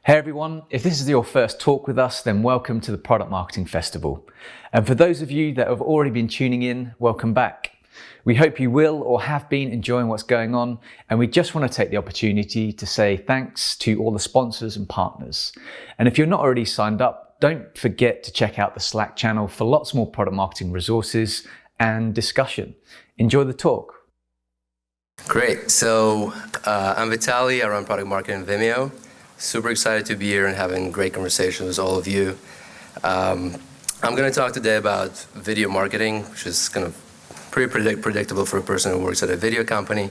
Hey everyone, if this is your first talk with us, then welcome to the Product Marketing Festival. And for those of you that have already been tuning in, welcome back. We hope you will or have been enjoying what's going on, and we just want to take the opportunity to say thanks to all the sponsors and partners. And if you're not already signed up, don't forget to check out the Slack channel for lots more product marketing resources and discussion. Enjoy the talk. Great, so I'm Vitaly, I run product marketing at Vimeo. Super excited to be here and having great conversations with all of you. I'm going to talk today about video marketing, which is kind of pretty predictable for a person who works at a video company.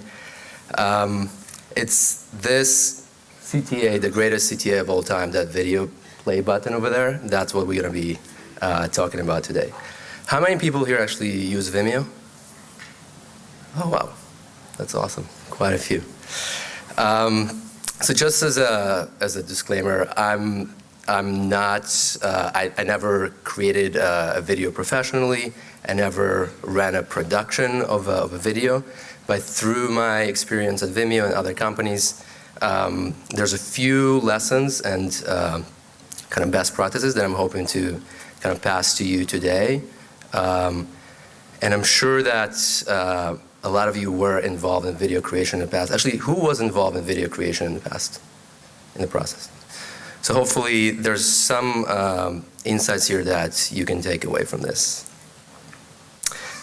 It's this CTA, the greatest CTA of all time, that video play button over there. That's what we're going to be talking about today. How many people here actually use Vimeo? Oh, wow. That's awesome. Quite a few. So just as a disclaimer, I never created a video professionally. I never ran a production of a video. But through my experience at Vimeo and other companies, there's a few lessons and kind of best practices that I'm hoping to kind of pass to you today. And I'm sure that a lot of you were involved in video creation in the past. Actually, who was involved in video creation in the past, in the process? So hopefully there's some insights here that you can take away from this.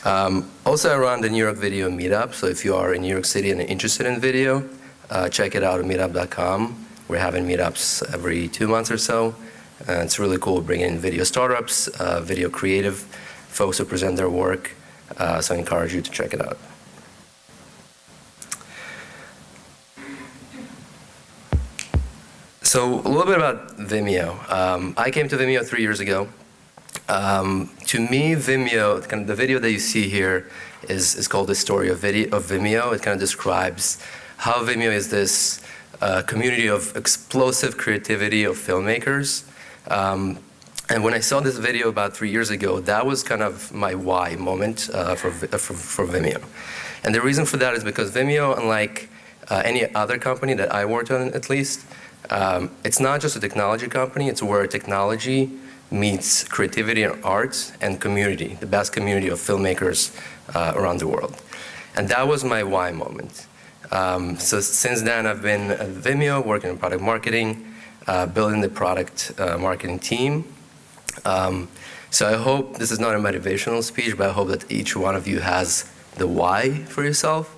Also, I run the New York Video Meetup, so if you are in New York City and interested in video, check it out at meetup.com. We're having meetups every 2 months or so. It's really cool bringing in video startups, video creative folks who present their work, so I encourage you to check it out. So a little bit about Vimeo. I came to Vimeo 3 years ago. To me, Vimeo, kind of the video that you see here is called The Story of Vimeo. It kind of describes how Vimeo is this community of explosive creativity of filmmakers. And when I saw this video about 3 years ago, that was kind of my why moment for Vimeo. And the reason for that is because Vimeo, unlike any other company that I worked on at least, it's not just a technology company, it's where technology meets creativity and art and community, the best community of filmmakers around the world. And that was my why moment. So since then, I've been at Vimeo, working in product marketing, building the product marketing team. So I hope this is not a motivational speech, but I hope that each one of you has the why for yourself.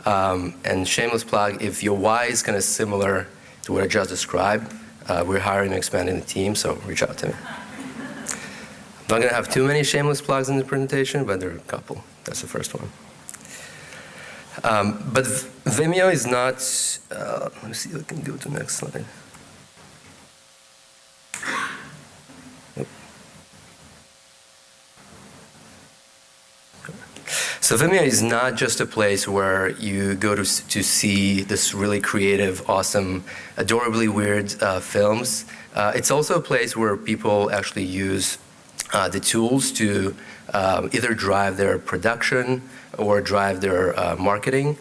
And shameless plug, if your why is kind of similar to what I just described, we're hiring and expanding the team, so reach out to me. I'm not going to have too many shameless plugs in the presentation, but there are a couple. That's the first one. But Vimeo is not, let me see if I can go to the next slide. So Vimeo is not just a place where you go to see this really creative, awesome, adorably weird films. It's also a place where people actually use the tools to either drive their production or drive their marketing.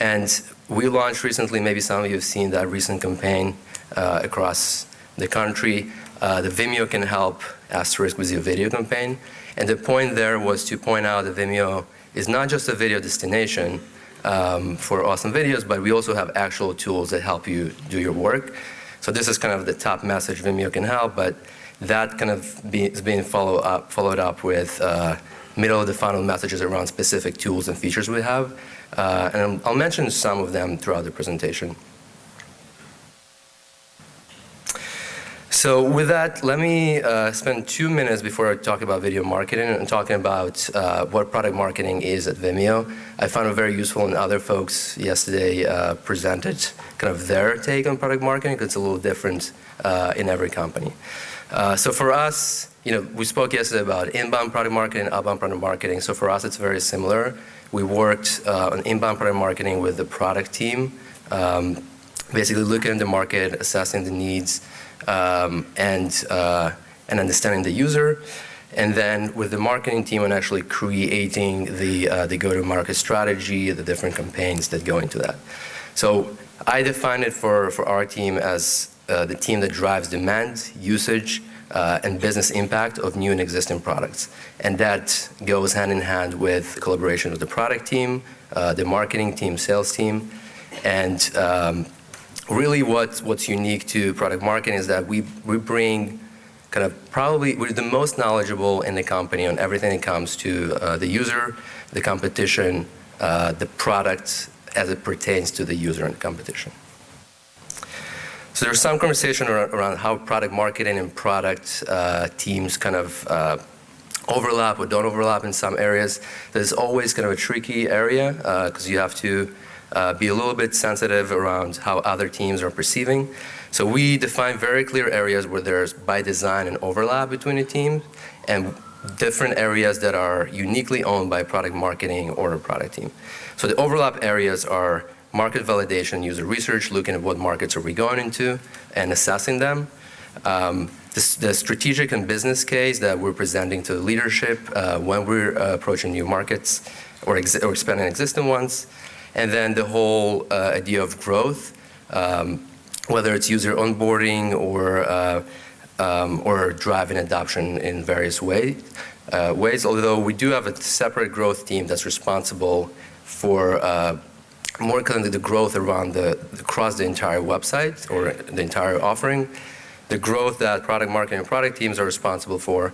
And we launched recently, maybe some of you have seen that recent campaign across the country, the Vimeo Can Help * with your video campaign. And the point there was to point out that Vimeo is not just a video destination for awesome videos, but we also have actual tools that help you do your work. So this is kind of the top message, Vimeo Can Help, but that kind of is being followed up with middle of the funnel messages around specific tools and features we have. And I'll mention some of them throughout the presentation. So with that, let me spend 2 minutes before I talk about video marketing and talking about what product marketing is at Vimeo. I found it very useful, and other folks yesterday presented kind of their take on product marketing, because it's a little different in every company. So for us, we spoke yesterday about inbound product marketing, outbound product marketing. So for us, it's very similar. We worked on inbound product marketing with the product team, basically looking at the market, assessing the needs, and understanding the user, and then with the marketing team and actually creating the go-to-market strategy, the different campaigns that go into that. So I define it for our team as the team that drives demand, usage, and business impact of new and existing products. And that goes hand in hand with collaboration with the product team, the marketing team, sales team. And really what's unique to product marketing is that we bring kind of probably, we're the most knowledgeable in the company on everything that comes to the user, the competition, the product as it pertains to the user and competition. So there's some conversation around how product marketing and product teams kind of overlap or don't overlap in some areas. There's always kind of a tricky area because you have to be a little bit sensitive around how other teams are perceiving. So we define very clear areas where there's by design an overlap between the teams and different areas that are uniquely owned by product marketing or a product team. So the overlap areas are market validation, user research, looking at what markets are we going into and assessing them. The strategic and business case that we're presenting to the leadership when we're approaching new markets or expanding existing ones. And then the whole idea of growth, whether it's user onboarding or driving adoption in various ways, although we do have a separate growth team that's responsible for more kind of the growth around across the entire website or the entire offering. The growth that product marketing and product teams are responsible for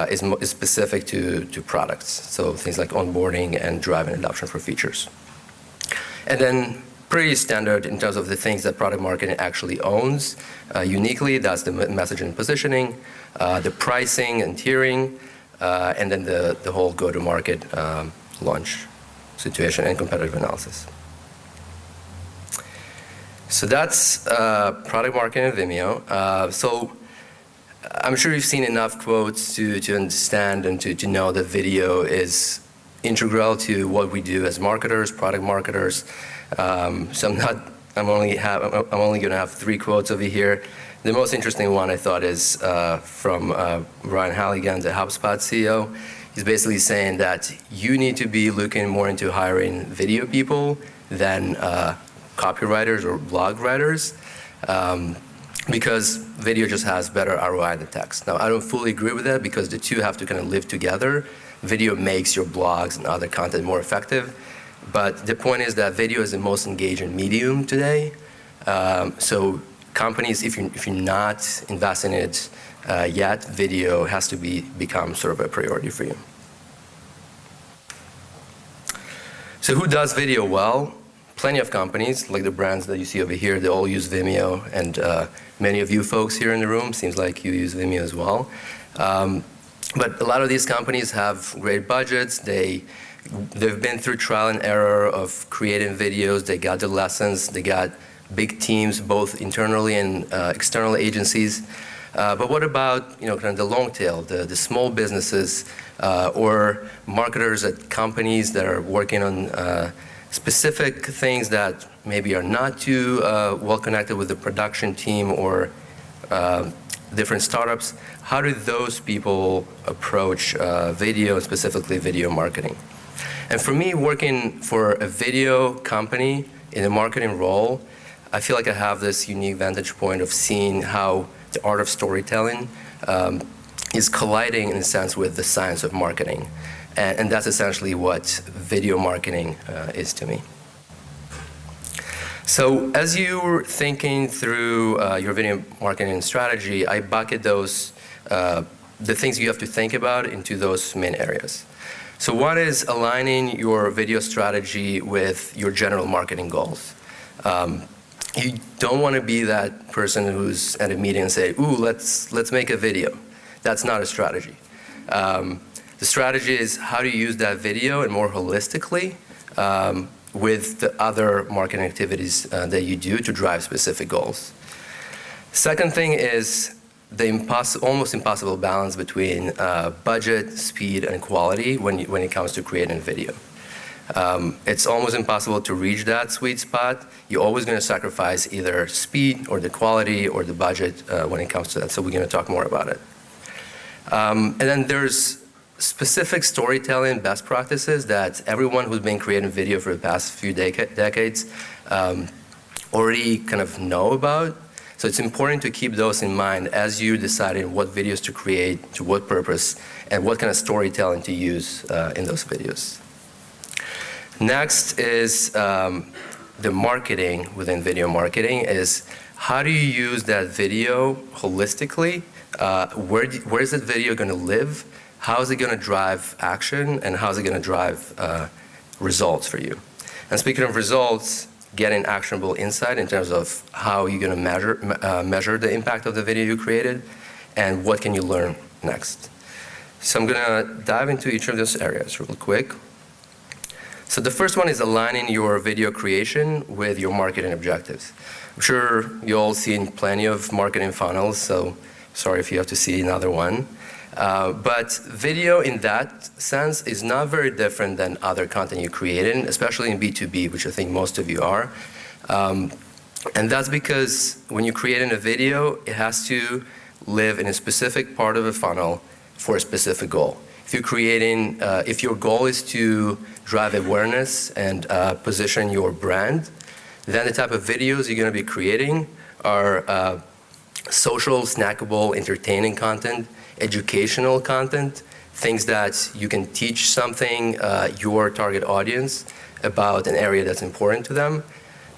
is specific to products. So things like onboarding and driving adoption for features. And then pretty standard in terms of the things that product marketing actually owns uniquely. That's the messaging and positioning, the pricing and tiering, and then the whole go-to-market launch situation and competitive analysis. So that's product marketing at Vimeo. So I'm sure you've seen enough quotes to understand and to know that video is integral to what we do as marketers, product marketers. So I'm only going to have 3 quotes over here. The most interesting one I thought is from Ryan Halligan, the HubSpot CEO. He's basically saying that you need to be looking more into hiring video people than copywriters or blog writers because video just has better ROI than text. Now, I don't fully agree with that because the two have to kind of live together. Video makes your blogs and other content more effective. But the point is that video is the most engaging medium today. So companies, if you're not investing in it yet, video has to become sort of a priority for you. So who does video well? Plenty of companies, like the brands that you see over here, they all use Vimeo, and many of you folks here in the room, seems like you use Vimeo as well. But a lot of these companies have great budgets. They've been through trial and error of creating videos. They got the lessons. They got big teams, both internally and external agencies. But what about kind of the long tail, the small businesses or marketers at companies that are working on specific things that maybe are not too well connected with the production team or different startups? How do those people approach video, specifically video marketing? And for me, working for a video company in a marketing role, I feel like I have this unique vantage point of seeing how the art of storytelling is colliding, in a sense, with the science of marketing. And that's essentially what video marketing is to me. So as you're thinking through your video marketing strategy, I bucket those, the things you have to think about into those main areas. So one is aligning your video strategy with your general marketing goals. You don't want to be that person who's at a meeting and say, ooh, let's make a video. That's not a strategy. The strategy is how to use that video and more holistically with the other marketing activities that you do to drive specific goals. Second thing is the almost impossible balance between budget, speed, and quality when it comes to creating video. It's almost impossible to reach that sweet spot. You're always going to sacrifice either speed or the quality or the budget when it comes to that. So we're going to talk more about it. And then there's specific storytelling best practices that everyone who's been creating video for the past few decades already kind of know about. So it's important to keep those in mind as you decide what videos to create, to what purpose, and what kind of storytelling to use in those videos. Next is the marketing within video marketing is how do you use that video holistically? Where is that video going to live? How is it going to drive action? And how is it going to drive results for you? And speaking of results, getting actionable insight in terms of how you're going to measure the impact of the video you created and what can you learn next. So I'm going to dive into each of those areas real quick. So the first one is aligning your video creation with your marketing objectives. I'm sure you all seen plenty of marketing funnels, so sorry if you have to see another one. But video in that sense is not very different than other content you create in, especially in B2B, which I think most of you are. And that's because when you create in a video, it has to live in a specific part of a funnel for a specific goal. If you're creating, if your goal is to drive awareness and position your brand, then the type of videos you're going to be creating are social, snackable, entertaining content, educational content, things that you can teach something your target audience about an area that's important to them,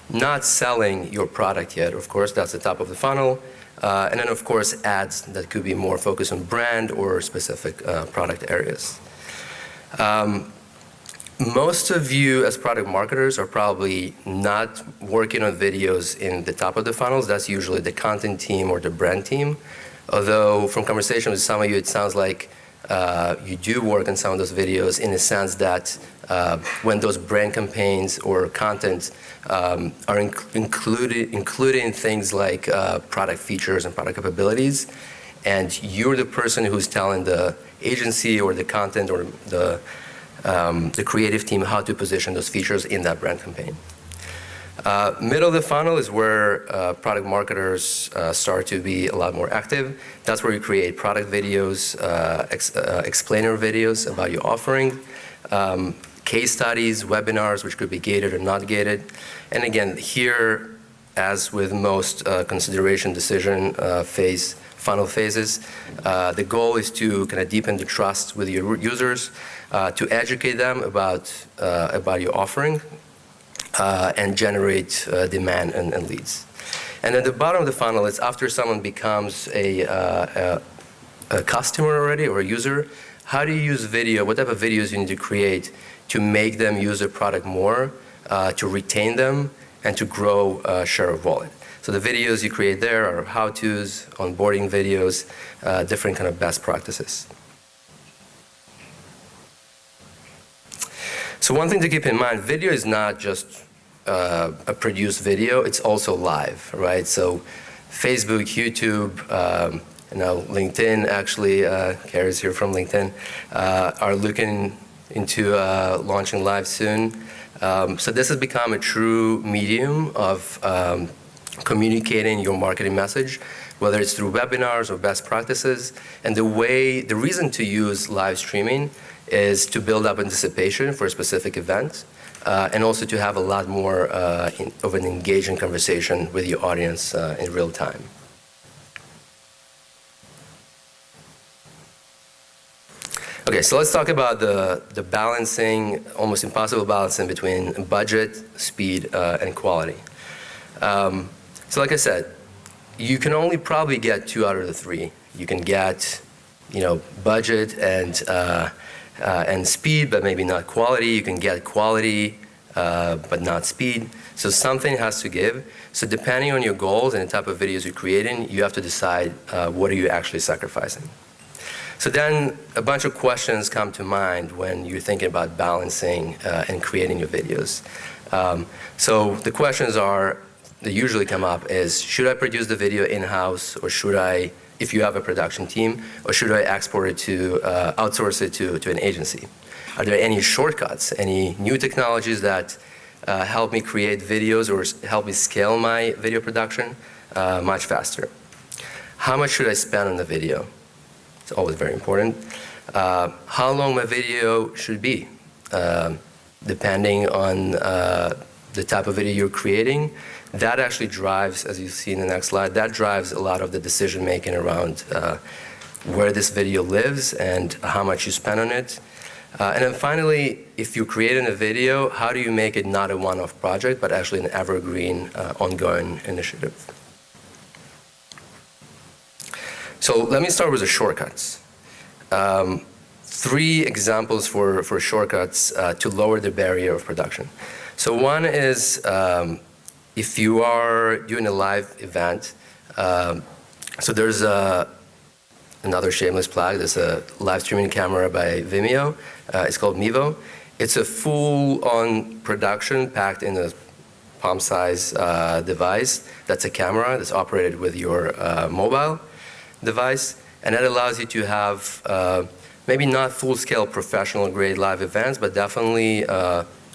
not selling your product yet. Of course, that's the top of the funnel. And then, of course, ads that could be more focused on brand or specific product areas. Most of you as product marketers are probably not working on videos in the top of the funnels. That's usually the content team or the brand team. Although from conversation with some of you, it sounds like you do work on some of those videos in the sense that when those brand campaigns or content are including things like product features and product capabilities, and you're the person who's telling the agency or the content or the creative team how to position those features in that brand campaign. Middle of the funnel is where product marketers start to be a lot more active. That's where you create product videos, explainer videos about your offering, case studies, webinars, which could be gated or not gated. And again, here, as with most consideration decision funnel phases, the goal is to kind of deepen the trust with your users, to educate them about your offering, and generate demand and leads. And at the bottom of the funnel is after someone becomes a customer already or a user, how do you use video, what type of videos you need to create to make them use the product more, to retain them, and to grow share of wallet. So the videos you create there are how-tos, onboarding videos, different kind of best practices. So one thing to keep in mind, video is not just a produced video, it's also live, right? So Facebook, YouTube, LinkedIn, actually, Carrie's here from LinkedIn, are looking into launching live soon. So this has become a true medium of communicating your marketing message, whether it's through webinars or best practices. And the reason to use live streaming is to build up anticipation for a specific event, and also to have a lot more of an engaging conversation with your audience in real time. Okay, so let's talk about the balancing, almost impossible balancing between budget, speed, and quality. So like I said, you can only probably get 2 out of the 3. You can get, budget and speed, but maybe not quality. You can get quality, but not speed. So something has to give. So depending on your goals and the type of videos you're creating, you have to decide what are you actually sacrificing. So then a bunch of questions come to mind when you're thinking about balancing and creating your videos. So the questions that usually come up is, should I produce the video in-house, or should I, if you have a production team, or should I export it to, outsource it to an agency? Are there any shortcuts, any new technologies that help me create videos or help me scale my video production much faster? How much should I spend on the video? It's always very important. How long my video should be, depending on the type of video you're creating, that actually drives, as you see in the next slide, that drives a lot of the decision making around where this video lives and how much you spend on it. And then finally, if you're creating a video, how do you make it not a one-off project, but actually an evergreen, ongoing initiative? So let me start with the shortcuts. 3 examples for shortcuts to lower the barrier of production. So one is if you are doing a live event, so there's another shameless plug. There's a live streaming camera by Vimeo. It's called Mevo. It's a full-on production packed in a palm-size device. That's a camera that's operated with your mobile device, and that allows you to have maybe not full-scale professional-grade live events, but definitely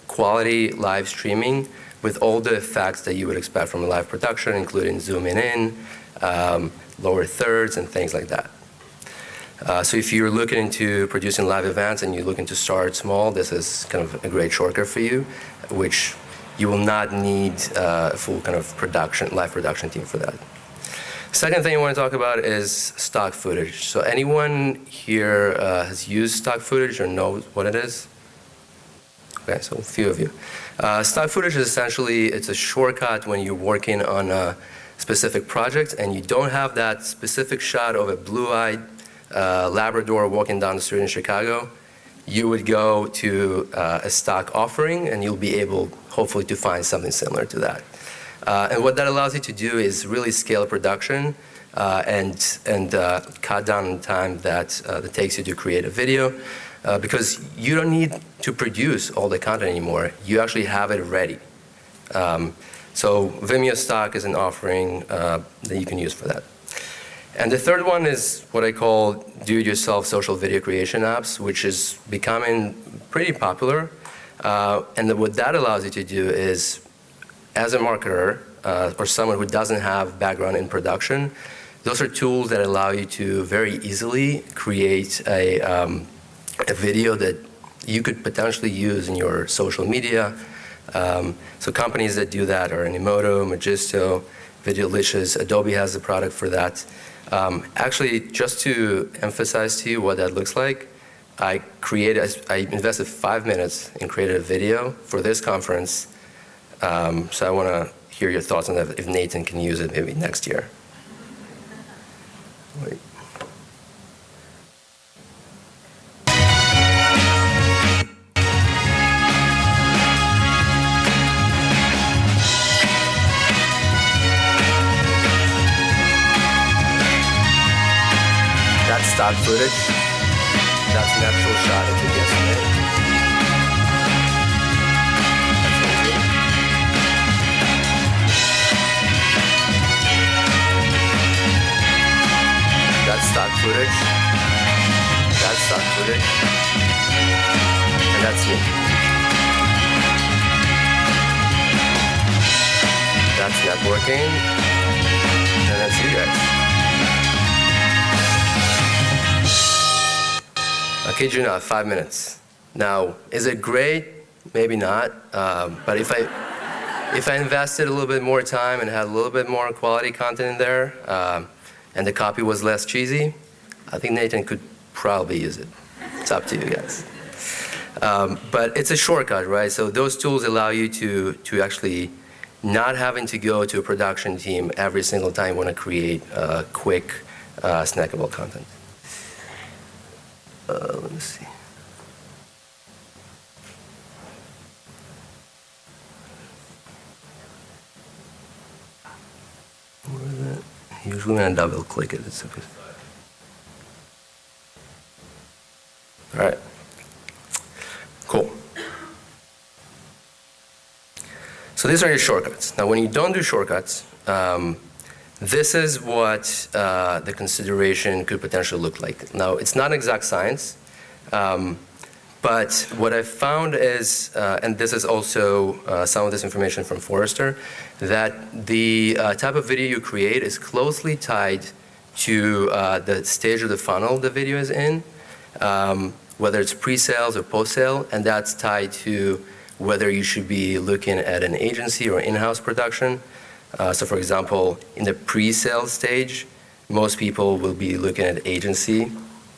quality live streaming with all the effects that you would expect from a live production, including zooming in, lower thirds, and things like that. So if you're looking into producing live events and you're looking to start small, this is kind of a great shortcut for you, which you will not need a full kind of live production team for that. Second thing I want to talk about is stock footage. So anyone here has used stock footage or knows what it is? Okay, so a few of you. Stock footage is essentially, it's a shortcut when you're working on a specific project and you don't have that specific shot of a blue-eyed Labrador walking down the street in Chicago. You would go to a stock offering and you'll be able, hopefully, to find something similar to that. And what that allows you to do is really scale production and cut down on the time that takes you to create a video, because you don't need to produce all the content anymore. You actually have it ready. So Vimeo Stock is an offering that you can use for that. And the third one is what I call do-it-yourself social video creation apps, which is becoming pretty popular. And what that allows you to do is, as a marketer or someone who doesn't have background in production, those are tools that allow you to very easily create a video that you could potentially use in your social media. So companies that do that are Animoto, Magisto, Videolicious. Adobe has a product for that. Actually, just to emphasize to you what that looks like, I invested 5 minutes and created a video for this conference. So I want to hear your thoughts on that, if Nathan can use it maybe next year. Wait. That's stock footage. That's an actual shot I took yesterday. That's stock footage. That's stock footage. And that's me. That's networking. And that's you guys. I kid you not, 5 minutes. Now, is it great? Maybe not. But if I invested a little bit more time and had a little bit more quality content in there, and the copy was less cheesy, I think Nathan could probably use it. It's up to you guys. But it's a shortcut, right? So those tools allow you to actually not having to go to a production team every single time you want to create quick, snackable content. Let me see. Where is it? Usually when I double click it, it's okay. All right. Cool. So these are your shortcuts. Now, when you don't do shortcuts, this is what the consideration could potentially look like. Now, it's not exact science, but what I found is, and this is also some of this information from Forrester, that the type of video you create is closely tied to the stage of the funnel the video is in, whether it's pre-sales or post-sale, and that's tied to whether you should be looking at an agency or in-house production. So for example, in the pre-sale stage, most people will be looking at agency,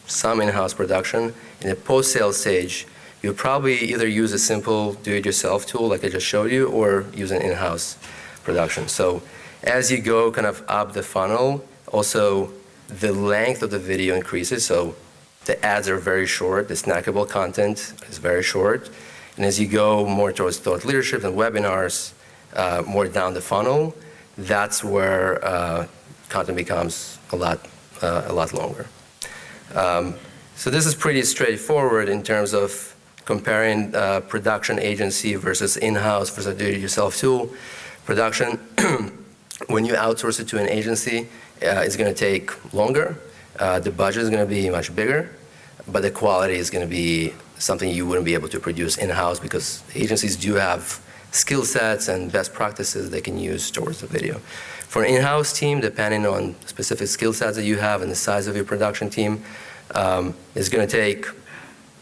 some in-house production. In the post-sale stage, you'll probably either use a simple do-it-yourself tool like I just showed you, or use an in-house production. So as you go kind of up the funnel, also the length of the video increases. So the ads are very short, the snackable content is very short. And as you go more towards thought leadership and webinars, more down the funnel, that's where content becomes a lot longer. So this is pretty straightforward in terms of comparing production agency versus in-house versus do-it-yourself tool. Production, when you outsource it to an agency, it's going to take longer. The budget is going to be much bigger, but the quality is going to be something you wouldn't be able to produce in-house, because agencies do have skill sets and best practices they can use towards the video. For an in-house team, depending on specific skill sets that you have and the size of your production team, it's going to take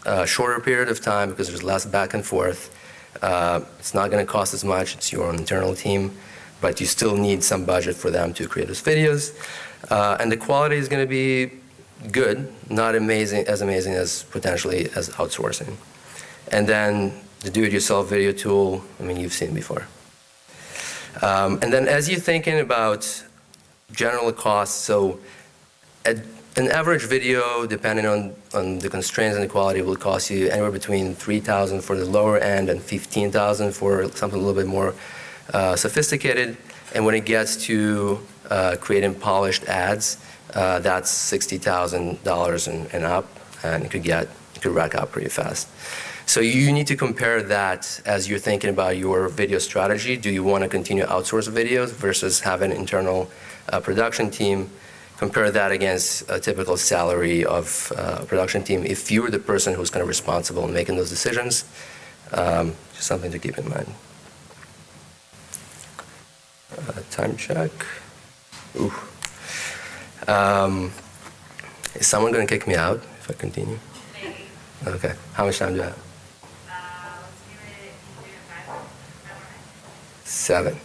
a shorter period of time because there's less back and forth. It's not going to cost as much. It's your own internal team, but you still need some budget for them to create those videos. And the quality is going to be good, not amazing as potentially as outsourcing. And then the do-it-yourself video tool, I mean, you've seen before. And then as you're thinking about general costs, so an average video, depending on the constraints and the quality, will cost you anywhere between $3,000 for the lower end and $15,000 for something a little bit more sophisticated. And when it gets to creating polished ads, that's $60,000 and up, and it could rack up pretty fast. So you need to compare that as you're thinking about your video strategy. Do you want to continue to outsource videos versus have an internal production team? Compare that against a typical salary of a production team if you're the person who's kind of responsible in making those decisions. Just something to keep in mind. Time check. Ooh. Is someone going to kick me out if I continue? Maybe. Okay. How much time do I have? Let's give it 5. 7.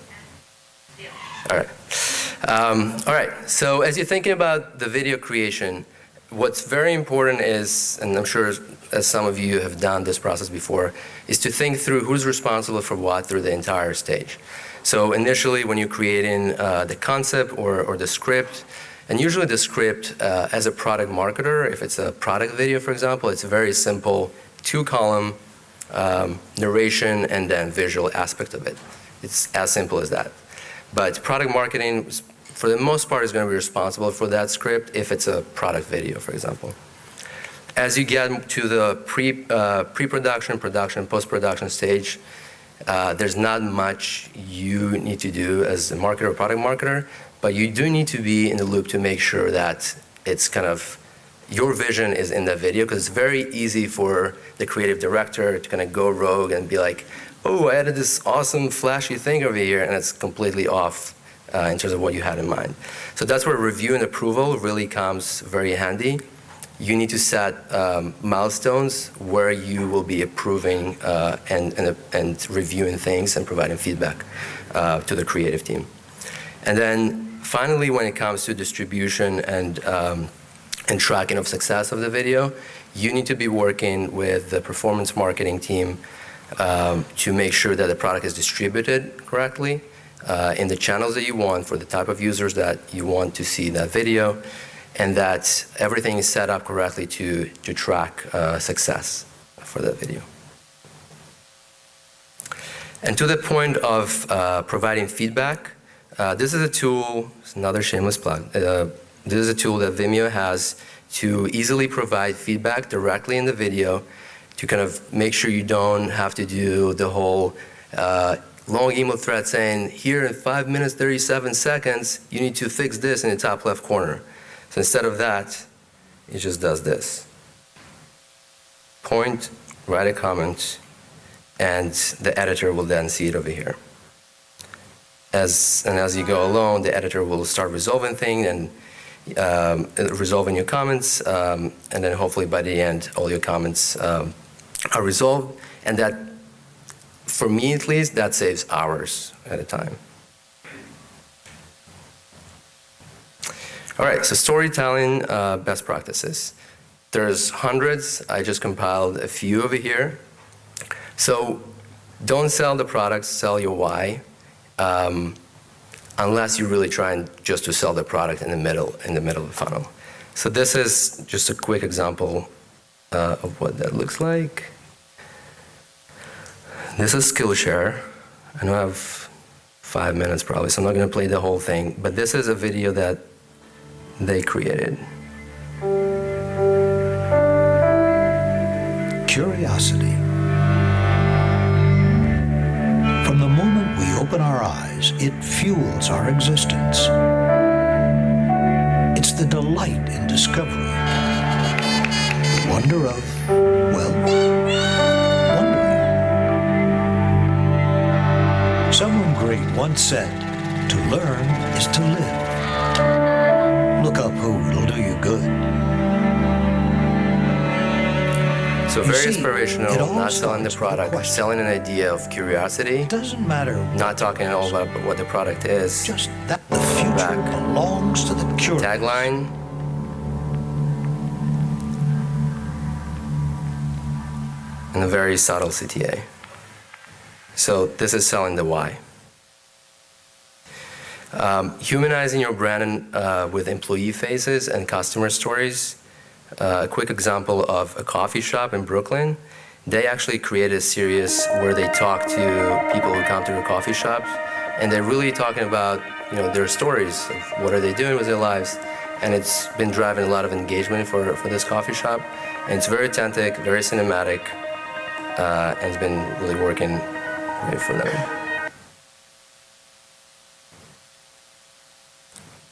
Deal. All right. All right. So as you're thinking about the video creation, what's very important is, and I'm sure as some of you have done this process before, is to think through who's responsible for what through the entire stage. So initially, when you're creating the concept or the script, and usually the script as a product marketer, if it's a product video, for example, it's a very simple 2-column narration and then visual aspect of it. It's as simple as that. But product marketing, for the most part, is going to be responsible for that script if it's a product video, for example. As you get to the pre-production, production, post-production stage, there's not much you need to do as a marketer or product marketer, but you do need to be in the loop to make sure that it's kind of your vision is in that video, because it's very easy for the creative director to kind of go rogue and be like, oh, I added this awesome flashy thing over here, and it's completely off in terms of what you had in mind. So that's where review and approval really comes very handy. You need to set milestones where you will be approving and reviewing things and providing feedback to the creative team. And then finally, when it comes to distribution and tracking of success of the video, you need to be working with the performance marketing team to make sure that the product is distributed correctly in the channels that you want for the type of users that you want to see that video, and that everything is set up correctly to track success for that video. And to the point of providing feedback, this is a tool, it's another shameless plug, this is a tool that Vimeo has to easily provide feedback directly in the video, to kind of make sure you don't have to do the whole long email thread saying, here in 5 minutes, 37 seconds, you need to fix this in the top left corner. So instead of that, it just does this. Point, write a comment, and the editor will then see it over here. As you go along, the editor will start resolving things and resolving your comments, and then hopefully by the end, all your comments are resolved, and that for me at least, that saves hours at a time. All right, so storytelling best practices. There's hundreds. I just compiled a few over here. So don't sell the product, sell your why, unless you're really trying just to sell the product in the middle of the funnel. So this is just a quick example of what that looks like. This is Skillshare. I know I have 5 minutes probably, so I'm not going to play the whole thing, but this is a video that they created. Curiosity. From the moment we open our eyes, it fuels our existence. It's the delight in discovery, the wonder of, well, wondering. Someone great once said, "To learn is to live." Look up who, it'll do you good. So You very see, inspirational, it all not selling the starts with a product, question. selling an idea of curiosity, It doesn't matter not talking at all about what the product is. just that the future Back. belongs to the curious. Tagline. And a very subtle CTA. So this is selling the why. Humanizing your brand with employee faces and customer stories. A quick example of a coffee shop in Brooklyn. They actually created a series where they talk to people who come to their coffee shops, and they're really talking about, you know, their stories of what are they doing with their lives. And it's been driving a lot of engagement for this coffee shop. And it's very authentic, very cinematic, and it's been really working great for them.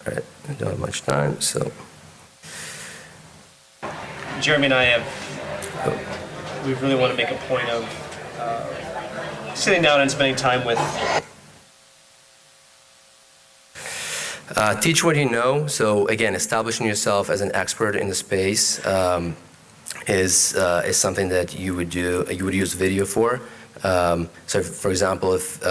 All right, I don't have much time, so. Jeremy and I we really want to make a point of sitting down and spending time with. Teach what you know. So again, establishing yourself as an expert in the space is something that you would do. You would use video for. So, for example, if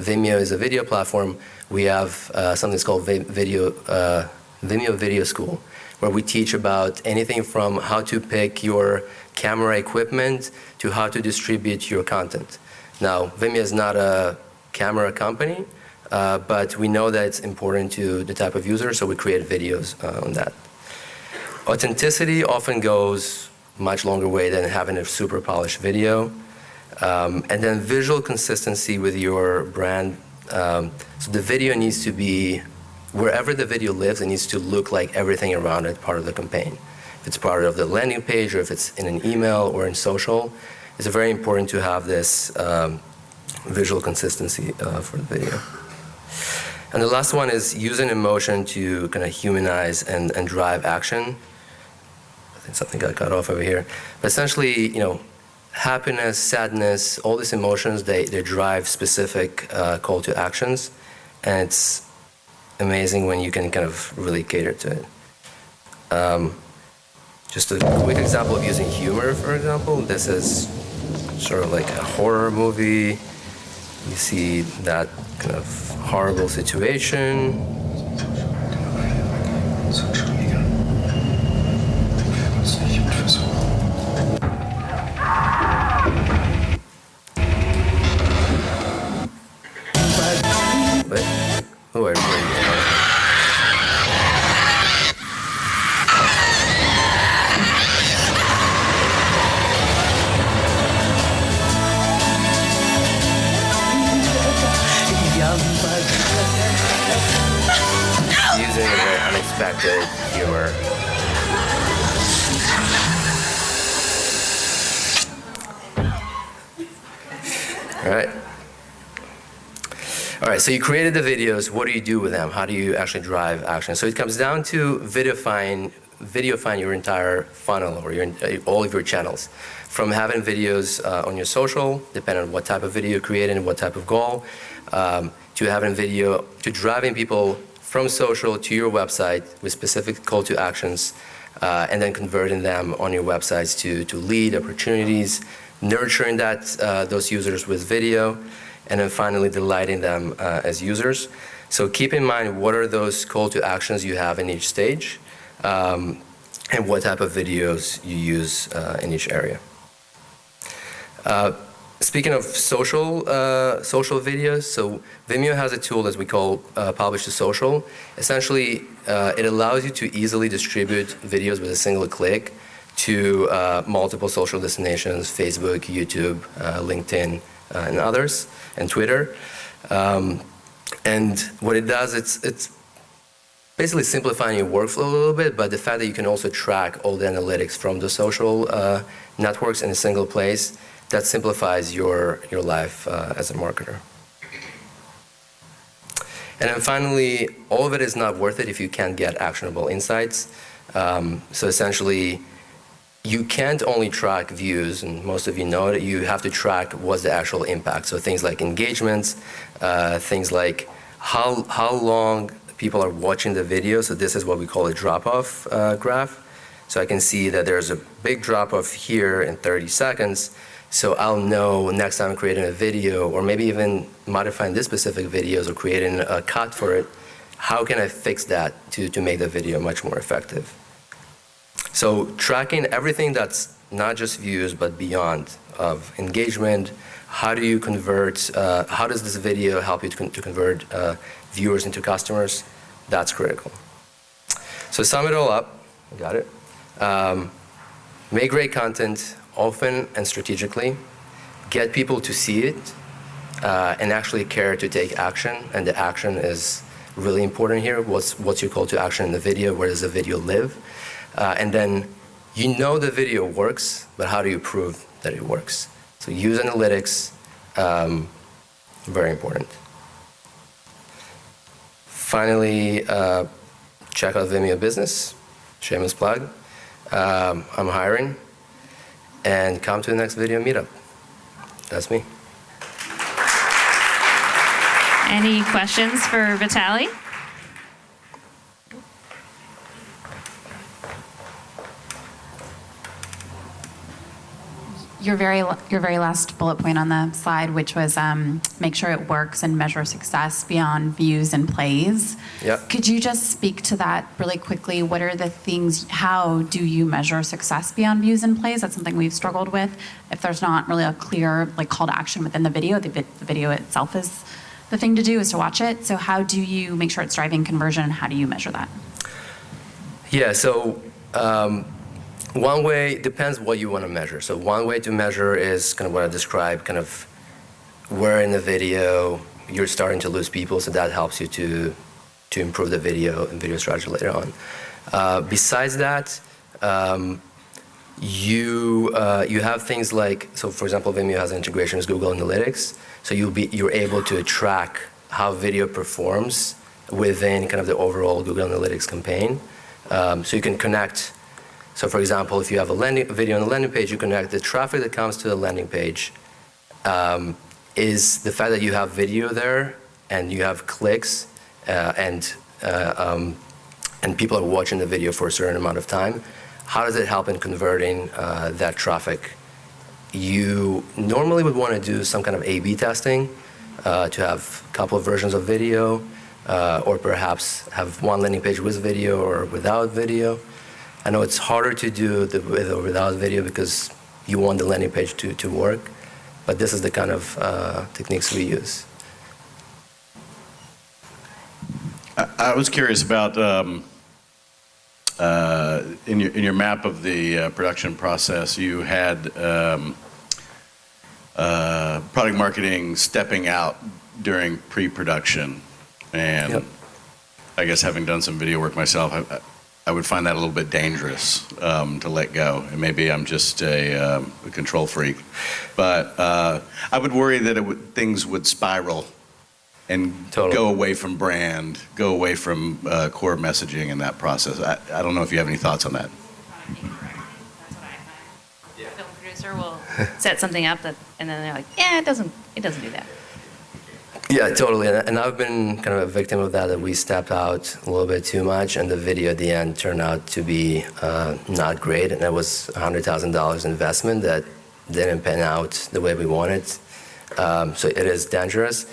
Vimeo is a video platform, we have something that's called Vimeo Video School, where we teach about anything from how to pick your camera equipment to how to distribute your content. Now, Vimeo is not a camera company, but we know that it's important to the type of user, so we create videos on that. Authenticity often goes much longer way than having a super polished video. And then visual consistency with your brand. So the video needs to be, wherever the video lives, it needs to look like everything around it, part of the campaign. If it's part of the landing page, or if it's in an email or in social, it's very important to have this visual consistency for the video. And the last one is using emotion to kind of humanize and drive action. I think something got cut off over here. But essentially, you know, happiness, sadness, all these emotions, they drive specific call to actions. And it's amazing when you can kind of really cater to it. Just a quick example of using humor, for example. This is sort of like a horror movie. You see that kind of horrible situation. But, oh, I really using a very unexpected humor. All right, so you created the videos. What do you do with them? How do you actually drive action? So it comes down to videofying your entire funnel, or all of your channels. From having videos on your social, depending on what type of video you create and what type of goal, to having video, to driving people from social to your website with specific call to actions, and then converting them on your websites to lead opportunities, nurturing those users with video, and then finally delighting them as users. So keep in mind what are those call to actions you have in each stage, and what type of videos you use in each area. Speaking of social videos, so Vimeo has a tool that we call Publish to Social. Essentially, it allows you to easily distribute videos with a single click to multiple social destinations: Facebook, YouTube, LinkedIn, and others, and Twitter. And what it does, it's basically simplifying your workflow a little bit, but the fact that you can also track all the analytics from the social networks in a single place, that simplifies your life as a marketer. And then finally, all of it is not worth it if you can't get actionable insights. So essentially, you can't only track views, and most of you know that you have to track what's the actual impact. So things like engagements, things like how long people are watching the video. So this is what we call a drop-off graph. So I can see that there's a big drop-off here in 30 seconds. So I'll know next time I'm creating a video, or maybe even modifying this specific videos or creating a cut for it, how can I fix that to make the video much more effective? So tracking everything that's not just views, but beyond of engagement, how do you convert, how does this video help you to convert viewers into customers? That's critical. So sum it all up, got it. Make great content often and strategically, get people to see it, and actually care to take action, and the action is really important here. What's your call to action in the video? Where does the video live? And then you know the video works, but how do you prove that it works? So use analytics, very important. Finally, check out Vimeo Business, shameless plug. I'm hiring, and come to the next video meetup. That's me. Any questions for Vitaly? Your very last bullet point on the slide, which was make sure it works and measure success beyond views and plays. Yep. Could you just speak to that really quickly? What are the things, how do you measure success beyond views and plays? That's something we've struggled with. If there's not really a clear call to action within the video itself is the thing to do, is to watch it. So how do you make sure it's driving conversion, and how do you measure that? Yeah, so one way, depends what you want to measure. So one way to measure is kind of what I described, kind of where in the video you're starting to lose people, so that helps you to improve the video and video strategy later on. Besides that, you have things like, so for example, Vimeo has integration with Google Analytics, so you're able to track how video performs within kind of the overall Google Analytics campaign. So you can connect. So for example, if you have a video on the landing page, you connect the traffic that comes to the landing page is the fact that you have video there and you have clicks and people are watching the video for a certain amount of time. How does it help in converting that traffic? You normally would want to do some kind of A/B testing to have a couple of versions of video, or perhaps have one landing page with video or without video. I know it's harder to do with or without video because you want the landing page to work, but this is the kind of techniques we use. I was curious about in your map of the production process, you had product marketing stepping out during pre-production, and Yep. I guess having done some video work myself, I would find that a little bit dangerous to let go. And maybe I'm just a control freak, but I would worry that things would spiral and Totally. go away from brand, go away from core messaging in that process. I don't know if you have any thoughts on that. That's what I find. The film producer will set something up and then they're like, yeah, it doesn't do that. Yeah, totally. And I've been kind of a victim of that we stepped out a little bit too much, and the video at the end turned out to be not great. And that was $100,000 investment that didn't pan out the way we wanted. So it is dangerous.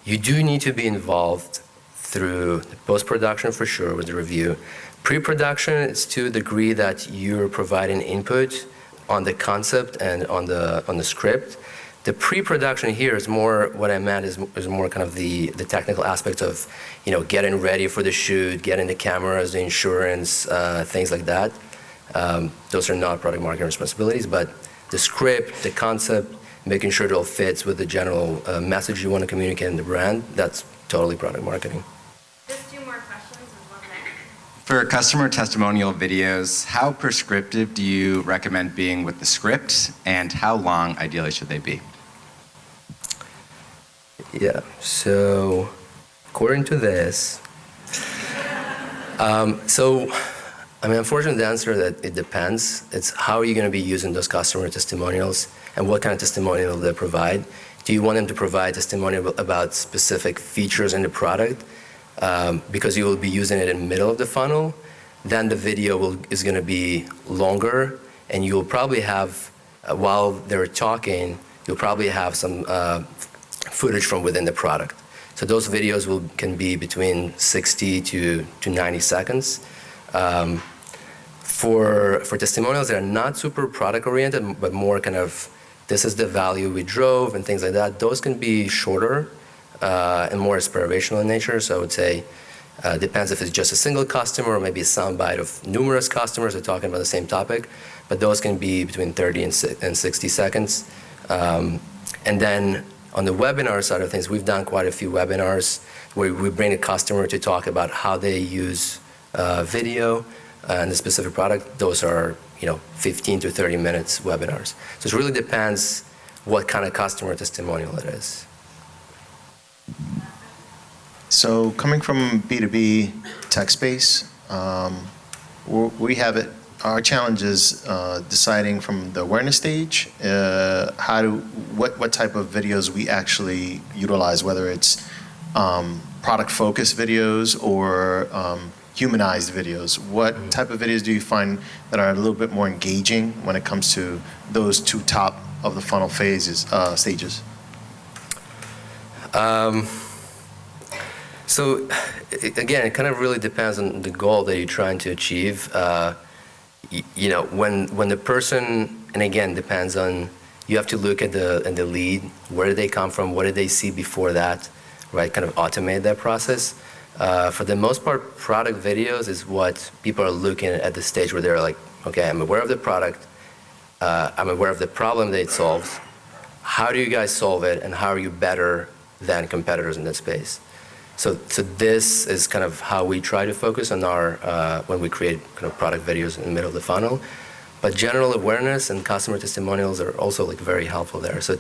You do need to be involved through post-production for sure with the review. Pre-production, it's to the degree that you're providing input on the concept and on the script. The pre-production here is more, what I meant is more kind of the technical aspect of, getting ready for the shoot, getting the cameras, the insurance, things like that. Those are not product marketing responsibilities, but the script, the concept, making sure it all fits with the general message you want to communicate in the brand, that's totally product marketing. Just 2 more questions with 1 minute. For customer testimonial videos, how prescriptive do you recommend being with the script, and how long ideally should they be? Yeah, so according to this, unfortunately the answer that it depends. It's how are you going to be using those customer testimonials and what kind of testimonial they provide. Do you want them to provide testimonial about specific features in the product because you will be using it in the middle of the funnel? Then the video is going to be longer, and you'll probably have, while they're talking, you'll probably have some footage from within the product. So those videos can be between 60 to 90 seconds. For testimonials that are not super product oriented, but more kind of, this is the value we drove and things like that, those can be shorter and more aspirational in nature. So I would say, depends if it's just a single customer or maybe a soundbite of numerous customers that are talking about the same topic, but those can be between 30 and 60 seconds. And then on the webinar side of things, we've done quite a few webinars where we bring a customer to talk about how they use video and the specific product. Those are 15 to 30 minutes webinars. So it really depends what kind of customer testimonial it is. So coming from B2B tech space, we have it. Our challenge is deciding from the awareness stage what type of videos we actually utilize, whether it's product-focused videos or humanized videos. What type of videos do you find that are a little bit more engaging when it comes to those 2 top of the funnel stages? So again, it kind of really depends on the goal that you're trying to achieve. When the person, and again, depends on, you have to look at the lead, where did they come from, what did they see before that, right? Kind of automate that process. For the most part, product videos is what people are looking at the stage where they're like, okay, I'm aware of the product, I'm aware of the problem that it solves. How do you guys solve it, and how are you better than competitors in that space? So this is kind of how we try to focus on our, when we create kind of product videos in the middle of the funnel. But general awareness and customer testimonials are also very helpful there. So